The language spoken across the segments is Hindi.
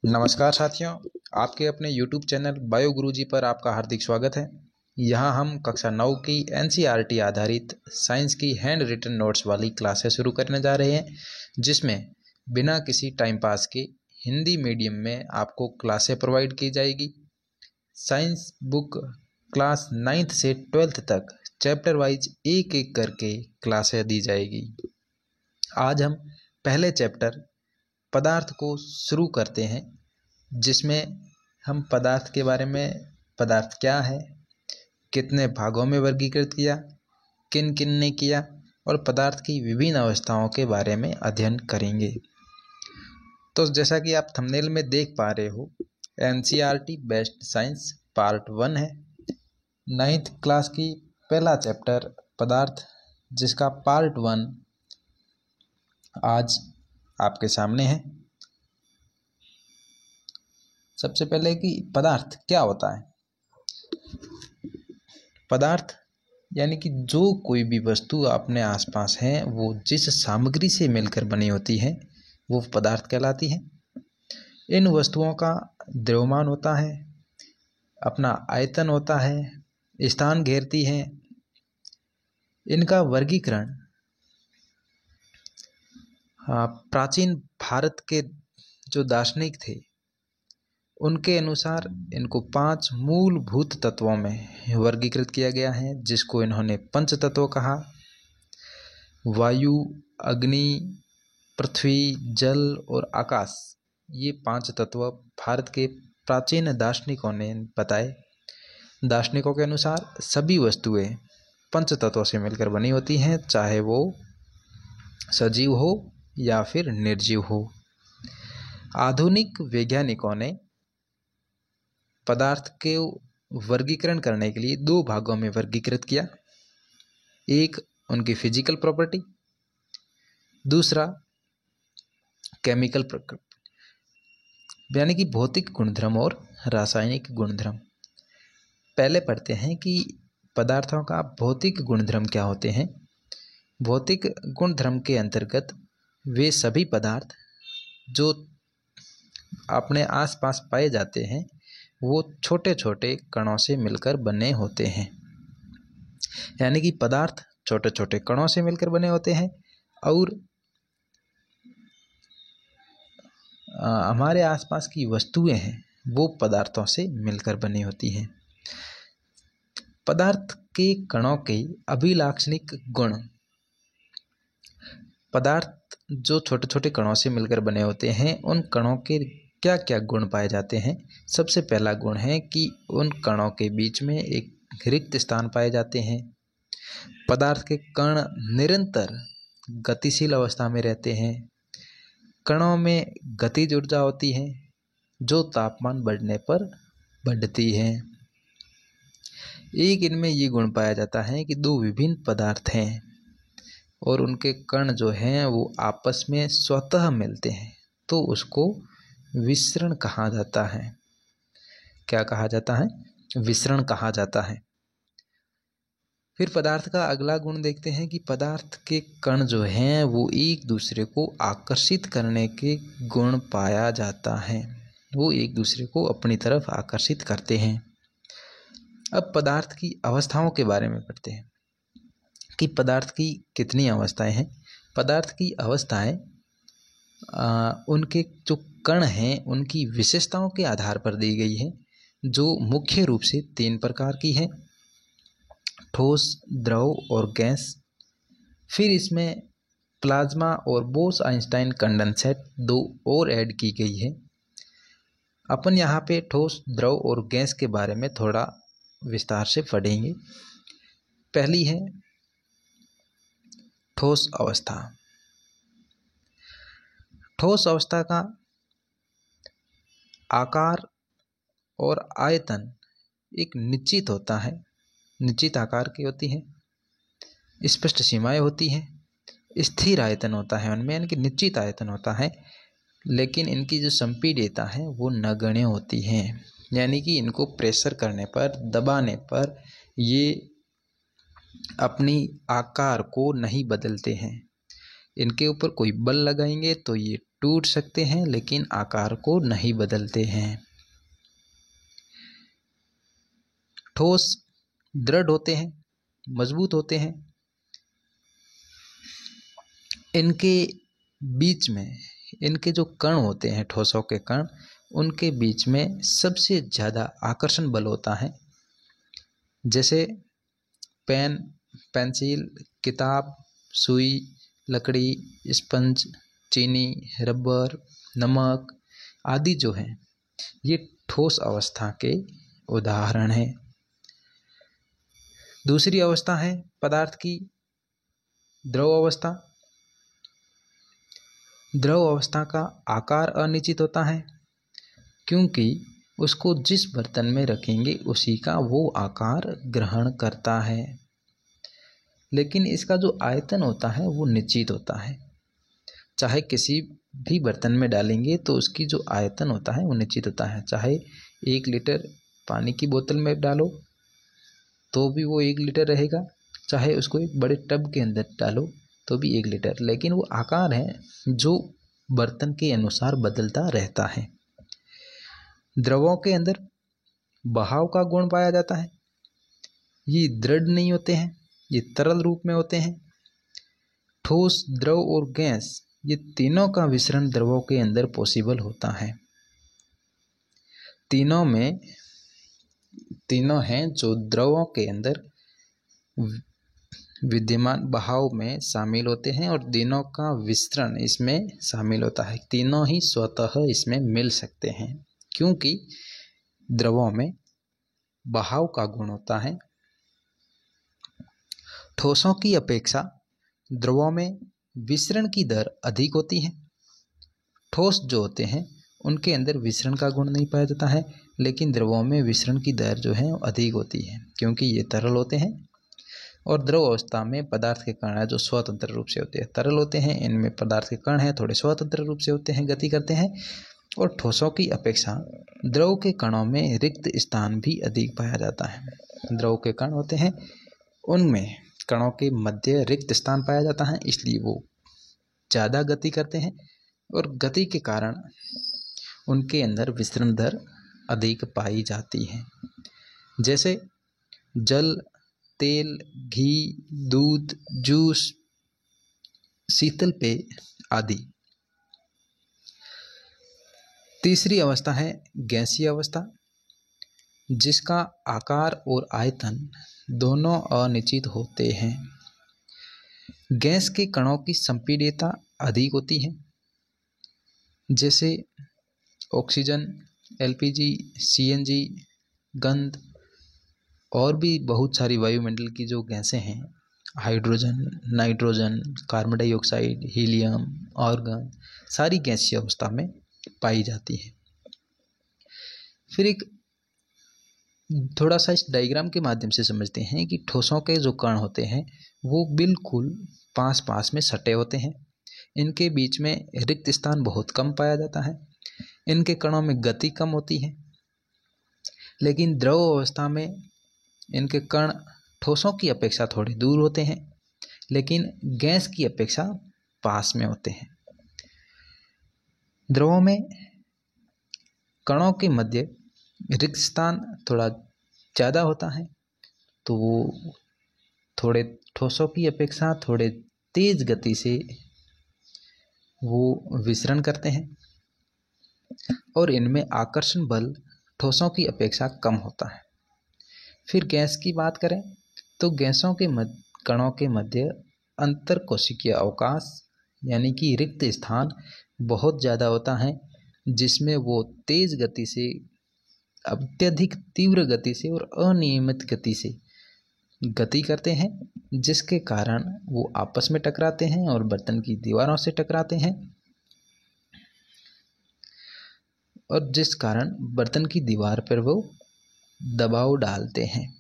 नमस्कार साथियों, आपके अपने YouTube चैनल बायो गुरुजी पर आपका हार्दिक स्वागत है। यहाँ हम कक्षा 9 की NCERT आधारित साइंस की हैंड रिटन नोट्स वाली क्लासें शुरू करने जा रहे हैं, जिसमें बिना किसी टाइम पास के हिंदी मीडियम में आपको क्लासें प्रोवाइड की जाएगी। साइंस बुक क्लास 9th से 12th तक चैप्टर वाइज एक एक करके क्लासें दी जाएगी। आज हम पहले चैप्टर पदार्थ को शुरू करते हैं, जिसमें हम पदार्थ के बारे में, पदार्थ क्या है, कितने भागों में वर्गीकृत किया, किन किन ने किया और पदार्थ की विभिन्न अवस्थाओं के बारे में अध्ययन करेंगे। तो जैसा कि आप थंबनेल में देख पा रहे हो, NCERT बेस्ट साइंस पार्ट 1 है। 9th क्लास की पहला चैप्टर पदार्थ, जिसका पार्ट 1 आज आपके सामने है। सबसे पहले कि पदार्थ क्या होता है। पदार्थ यानी कि जो कोई भी वस्तु अपने आसपास है, वो जिस सामग्री से मिलकर बनी होती है, वो पदार्थ कहलाती है। इन वस्तुओं का द्रव्यमान होता है, अपना आयतन होता है, स्थान घेरती हैं। इनका वर्गीकरण प्राचीन भारत के जो दार्शनिक थे, उनके अनुसार इनको 5 मूलभूत तत्वों में वर्गीकृत किया गया है, जिसको इन्होंने पंच तत्व कहा। वायु, अग्नि, पृथ्वी, जल और आकाश, ये 5 तत्व भारत के प्राचीन दार्शनिकों ने बताए। दार्शनिकों के अनुसार सभी वस्तुएं पंच तत्वों से मिलकर बनी होती हैं, चाहे वो सजीव हो या फिर निर्जीव हो। आधुनिक वैज्ञानिकों ने पदार्थ के वर्गीकरण करने के लिए 2 भागों में वर्गीकृत किया। एक उनकी फिजिकल प्रॉपर्टी, दूसरा केमिकल प्रॉपर्टी, यानी कि भौतिक गुणधर्म और रासायनिक गुणधर्म। पहले पढ़ते हैं कि पदार्थों का भौतिक गुणधर्म क्या होते हैं। भौतिक गुणधर्म के अंतर्गत वे सभी पदार्थ जो अपने आसपास पाए जाते हैं, वो छोटे छोटे कणों से मिलकर बने होते हैं। यानी कि पदार्थ छोटे छोटे कणों से मिलकर बने होते हैं और हमारे आसपास की वस्तुएं हैं, वो पदार्थों से मिलकर बनी होती हैं। पदार्थ के कणों के अभिलाक्षणिक गुण। पदार्थ जो छोटे छोटे कणों से मिलकर बने होते हैं, उन कणों के क्या क्या गुण पाए जाते हैं। सबसे पहला गुण है कि उन कणों के बीच में एक रिक्त स्थान पाए जाते हैं। पदार्थ के कण निरंतर गतिशील अवस्था में रहते हैं। कणों में गतिज ऊर्जा होती है, जो तापमान बढ़ने पर बढ़ती है। एक इनमें ये गुण पाया जाता है कि 2 विभिन्न पदार्थ हैं और उनके कण जो हैं वो आपस में स्वतः मिलते हैं, तो उसको विसरण कहा जाता है। क्या कहा जाता है? विसरण कहा जाता है। फिर पदार्थ का अगला गुण देखते हैं कि पदार्थ के कण जो हैं वो एक दूसरे को आकर्षित करने के गुण पाया जाता है। वो एक दूसरे को अपनी तरफ आकर्षित करते हैं। अब पदार्थ की अवस्थाओं के बारे में पढ़ते हैं कि पदार्थ की कितनी अवस्थाएं हैं। पदार्थ की अवस्थाएं उनके जो कण हैं, उनकी विशेषताओं के आधार पर दी गई है, जो मुख्य रूप से 3 प्रकार की है: ठोस, द्रव और गैस। फिर इसमें प्लाज्मा और बोस-आइंस्टाइन कंडेंसेट 2 और ऐड की गई है। अपन यहाँ पे ठोस, द्रव और गैस के बारे में थोड़ा विस्तार से पढ़ेंगे। पहली है ठोस अवस्था। ठोस अवस्था का आकार और आयतन एक निश्चित होता है, निश्चित आकार की होती है, स्पष्ट सीमाएं होती हैं, स्थिर आयतन होता है उनमें, यानी कि निश्चित आयतन होता है, लेकिन इनकी जो संपीड्यता है वो नगण्य होती है। यानी कि इनको प्रेशर करने पर, दबाने पर ये अपनी आकार को नहीं बदलते हैं। इनके ऊपर कोई बल लगाएंगे तो ये टूट सकते हैं लेकिन आकार को नहीं बदलते हैं। ठोस दृढ़ होते हैं, मजबूत होते हैं। इनके बीच में इनके जो कण होते हैं, ठोसों के कण, उनके बीच में सबसे ज़्यादा आकर्षण बल होता है। जैसे पेन, पेंसिल, किताब, सुई, लकड़ी, स्पंज, चीनी, रबर, नमक आदि जो हैं, ये ठोस अवस्था के उदाहरण हैं। दूसरी अवस्था है पदार्थ की द्रव अवस्था। द्रव अवस्था का आकार अनिश्चित होता है, क्योंकि उसको जिस बर्तन में रखेंगे उसी का वो आकार ग्रहण करता है, लेकिन इसका जो आयतन होता है वो निश्चित होता है। चाहे किसी भी बर्तन में डालेंगे तो उसकी जो आयतन होता है वो निश्चित होता है। चाहे 1 लीटर पानी की बोतल में डालो तो भी वो 1 लीटर रहेगा, चाहे उसको एक बड़े टब के अंदर डालो तो भी 1 लीटर, लेकिन वो आकार है जो बर्तन के अनुसार बदलता रहता है। द्रवों के अंदर बहाव का गुण पाया जाता है। ये दृढ़ नहीं होते हैं, ये तरल रूप में होते हैं। ठोस, द्रव और गैस, ये तीनों का मिश्रण द्रवों के अंदर पॉसिबल होता है। तीनों हैं जो द्रवों के अंदर विद्यमान बहाव में शामिल होते हैं और तीनों का विस्तरण इसमें शामिल होता है। तीनों ही स्वतः इसमें मिल सकते हैं, क्योंकि द्रवों में बहाव का गुण होता है। ठोसों की अपेक्षा द्रवों में विसरण की दर अधिक होती है। ठोस जो होते हैं उनके अंदर विसरण का गुण नहीं पाया जाता है, लेकिन द्रवों में विसरण की दर जो है अधिक होती है, क्योंकि ये तरल होते हैं। और द्रव अवस्था में पदार्थ के कण है जो स्वतंत्र रूप से होते हैं, तरल होते हैं। इनमें पदार्थ के कण हैं थोड़े स्वतंत्र रूप से होते हैं, गति करते हैं। और ठोसों की अपेक्षा द्रव के कणों में रिक्त स्थान भी अधिक पाया जाता है। द्रव के कण होते हैं उनमें कणों के मध्य रिक्त स्थान पाया जाता है, इसलिए वो ज़्यादा गति करते हैं और गति के कारण उनके अंदर विसरण दर अधिक पाई जाती है। जैसे जल, तेल, घी, दूध, जूस, शीतल पेय आदि। तीसरी अवस्था है गैसीय अवस्था, जिसका आकार और आयतन दोनों अनिश्चित होते हैं। गैस के कणों की संपीड्यता अधिक होती है, जैसे ऑक्सीजन, एलपीजी, सीएनजी, गंध और भी बहुत सारी वायुमंडल की जो गैसें हैं, hydrogen, nitrogen, carbon dioxide, helium, argon, सारी गैसीय अवस्था में पाई जाती है। फिर एक थोड़ा सा इस डायग्राम के माध्यम से समझते हैं कि ठोसों के जो कण होते हैं वो बिल्कुल पास पास में सटे होते हैं। इनके बीच में रिक्त स्थान बहुत कम पाया जाता है। इनके कणों में गति कम होती है, लेकिन द्रव अवस्था में इनके कण ठोसों की अपेक्षा थोड़े दूर होते हैं, लेकिन गैस की अपेक्षा पास में होते हैं। द्रवों में कणों के मध्य रिक्त स्थान थोड़ा ज़्यादा होता है, तो वो थोड़े ठोसों की अपेक्षा थोड़े तेज गति से वो विसरण करते हैं और इनमें आकर्षण बल ठोसों की अपेक्षा कम होता है। फिर गैस की बात करें तो गैसों के कणों के मध्य अंतर कोशिकीय अवकाश यानी कि रिक्त स्थान बहुत ज़्यादा होता है, जिसमें वो तेज गति से, अत्यधिक तीव्र गति से और अनियमित गति से गति करते हैं, जिसके कारण वो आपस में टकराते हैं और बर्तन की दीवारों से टकराते हैं और जिस कारण बर्तन की दीवार पर वो दबाव डालते हैं।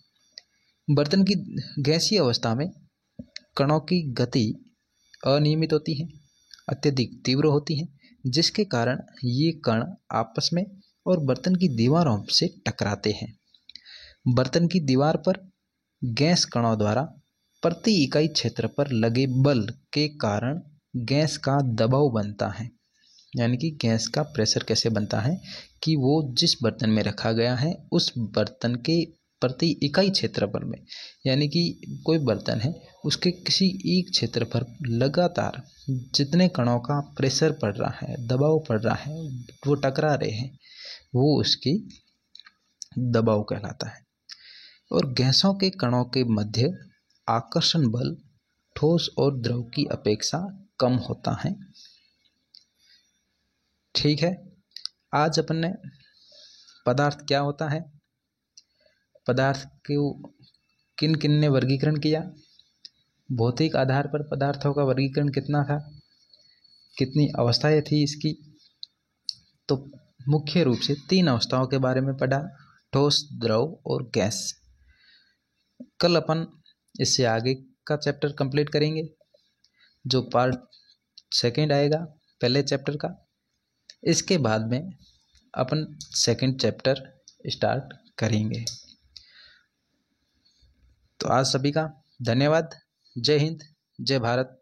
बर्तन की गैसीय अवस्था में कणों की गति अनियमित होती है, अत्यधिक तीव्र होती है, जिसके कारण ये कण आपस में और बर्तन की दीवारों से टकराते हैं। बर्तन की दीवार पर गैस कणों द्वारा प्रति इकाई क्षेत्र पर लगे बल के कारण गैस का दबाव बनता है। यानी कि गैस का प्रेशर कैसे बनता है कि वो जिस बर्तन में रखा गया है उस बर्तन के प्रति इकाई क्षेत्रफल में, यानी कि कोई बर्तन है उसके किसी एक क्षेत्र पर लगातार जितने कणों का प्रेशर पड़ रहा है, दबाव पड़ रहा है, वो टकरा रहे हैं, वो उसकी दबाव कहलाता है। और गैसों के कणों के मध्य आकर्षण बल ठोस और द्रव की अपेक्षा कम होता है। ठीक है, आज अपन ने पदार्थ क्या होता है, पदार्थ को किन किन ने वर्गीकरण किया, भौतिक आधार पर पदार्थों का वर्गीकरण कितना था, कितनी अवस्थाएं थी इसकी, तो मुख्य रूप से 3 अवस्थाओं के बारे में पढ़ा, ठोस, द्रव और गैस। कल अपन इससे आगे का चैप्टर कंप्लीट करेंगे, जो पार्ट 2 आएगा पहले चैप्टर का। इसके बाद में अपन 2nd चैप्टर स्टार्ट करेंगे। तो आज सभी का धन्यवाद। जय हिंद, जय भारत।